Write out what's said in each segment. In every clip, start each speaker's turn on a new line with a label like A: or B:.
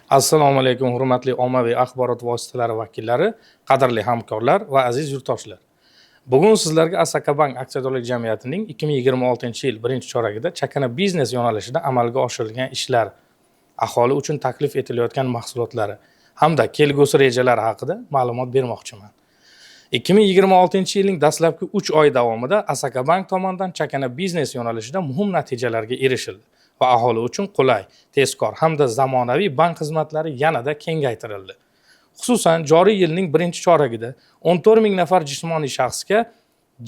A: Assalomu alaykum, hurmatli ommaviy axborot vositalari vakillari, qadrli hamkorlar va aziz yurtdoshlar. Bugun sizlarga Asaka Bank aksiyadorlik jamiyatining 2026-yil 1-chorakida chakana biznes yo'nalishida amalga oshirilgan ishlar, aholi uchun taklif etilayotgan mahsulotlari hamda kelgusi rejalari haqida ma'lumot bermoqchiman. 2026-yilning dastlabki 3 oy davomida Asaka Bank tomonidan chakana biznes yo'nalishida muhim natijalarga erishildi va aholi uchun qulay, tezkor hamda zamonaviy bank xizmatlari yanada kengaytirildi. Xususan, joriy yilning 1-choragida 14 ming nafar jismoniy shaxsga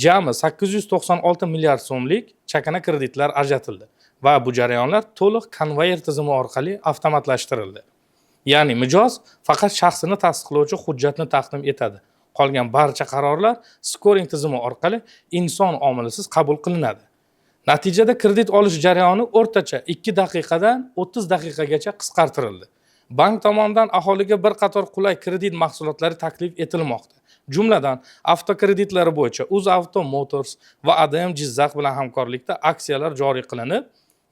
A: jami 896 milliard so'mlik chakana kreditlar ajratildi va bu jarayonlar to'liq konveyer tizimi orqali avtomatlashtirildi. Ya'ni mijoz faqat shaxsini tasdiqlovchi hujjatni taqdim etadi. Qolgan barcha qarorlar scoring tizimi orqali inson omilisiz qabul qilinadi. Natijada kredit olish jarayoni o'rtacha 2 daqiqadan 30 daqiqagacha qisqartirildi. Bank tomonidan aholiga bir qator qulay kredit mahsulotlari taklif etilmoqda. Jumladan, avtokreditlar bo'yicha UzAuto Motors va ADM Jizzax bilan hamkorlikda aksiyalar joriy qilinib,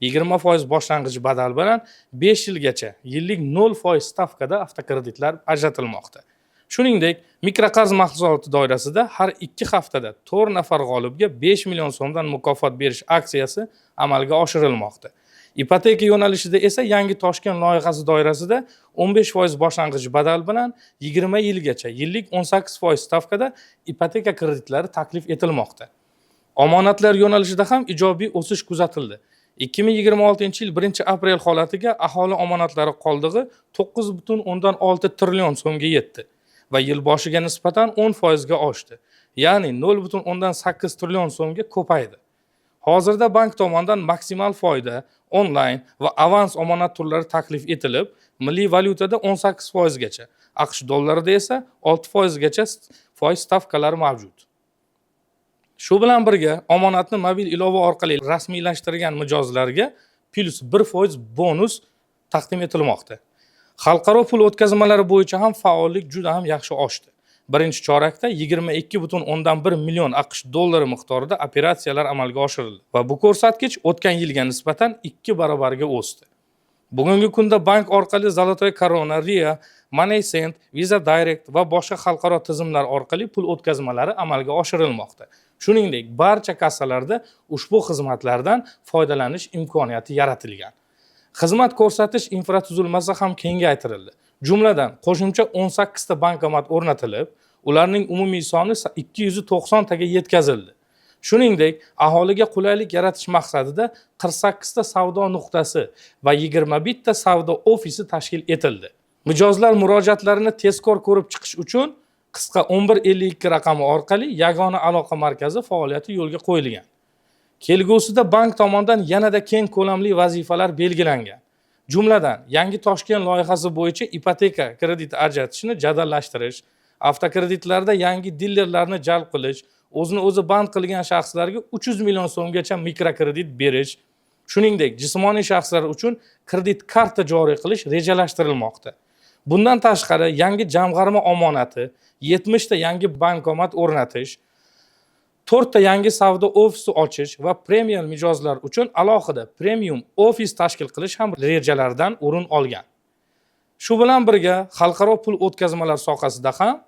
A: 20% boshlang'ich badal bilan 5 yilgacha yillik 0% stavkada avtokreditlar ajratilmoqda. Shuningdek, mikroqarz mahsuloti doirasida har 2 haftada 4 nafar g'olibga 5 million so'mdan mukofot berish aksiyasi amalga oshirilmoqda. Ipoteka yo'nalishida esa yangi Toshkent loyihasi doirasida 15% boshlang'ich badal bilan 20 yilgacha yillik 18% stavkada ipoteka kreditlari taklif etilmoqda. Omonatlar yo'nalishida ham ijobiy o'sish kuzatildi. 2026-yil 1-aprel holatiga aholi omonatlari qoldig'i 9,6 trillion so'mga yetdi va yil boshiga nisbatan 10% ga oshdi. Ya'ni 0,8 trillion so'mga ko'paydi. Hozirda bank tomonidan maksimal foyda, onlayn va avans omonat turlari taklif etilib, milliy valyutada 18% gacha, AQSh dollarida esa 6% gacha foiz stavkalari mavjud. Shu bilan birga, omonatni mobil ilova orqali rasmiylashtirgan mijozlarga plus 1% bonus taqdim etilmoqda. Xalqaro pul o'tkazmalari bo'yicha ham faollik juda ham yaxshi oshdi. 1-chorakda 22,1 million AQSh dollari miqdorida operatsiyalar amalga oshirildi va bu ko'rsatkich o'tgan yilga nisbatan 2 barobarga o'sdi. Bugungi kunda bank orqali Zolotoy Corona, Ria, MoneySend, Visa Direct va boshqa xalqaro tizimlar orqali pul o'tkazmalari amalga oshirilmoqda. Shuningdek, barcha kassalarda ushbu xizmatlardan foydalanish imkoniyati yaratilgan. Xizmat ko'rsatish infratuzilmasi ham kengaytirildi. Jumladan, qo'shimcha 18 ta bankomat o'rnatilib, ularning umumiy soni 290 taga yetkazildi. Shuningdek, aholiga qulaylik yaratish maqsadida 48 ta savdo nuqtasi va 21 ta savdo ofisi tashkil etildi. Mijozlar murojaatlarini tezkor ko'rib chiqish uchun qisqa 1152 raqami orqali yagona aloqa markazi faoliyati yo'lga qo'yilgan. Kelgusida bank tomonidan yanada keng ko'lamli vazifalar belgilangan. Jumladan, yangi Toshkent loyihasi bo'yicha ipoteka krediti ajratishni jadallashtirish, avtokreditlarda yangi dilerlarni jalb qilish, o'zini o'zi band qilgan shaxslarga 300 million so'mgacha mikrokredit berish, shuningdek, jismoniy shaxslar uchun kredit karta joriy qilish rejalashtirilmoqda. Bundan tashqari, yangi jamg'arma omonati, 70 ta yangi bankomat o'rnatish, 4 ta yangi savdo ofisi ochish va premium mijozlar uchun alohida premium ofis tashkil qilish ham rejalardan o'rin olgan. Shu bilan birga, xalqaro pul o'tkazmalar sohasida ham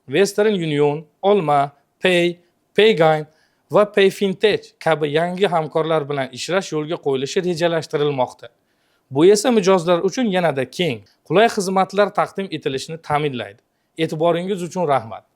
A: Western Union, Olma, Pay, Paygain va Payfintech kabi yangi hamkorlar bilan ishlash yo'lga qo'yilishi rejalashtirilmoqda. Bu esa mijozlar uchun yanada keng, qulay xizmatlar taqdim etilishini ta'minlaydi. E'tiboringiz uchun rahmat.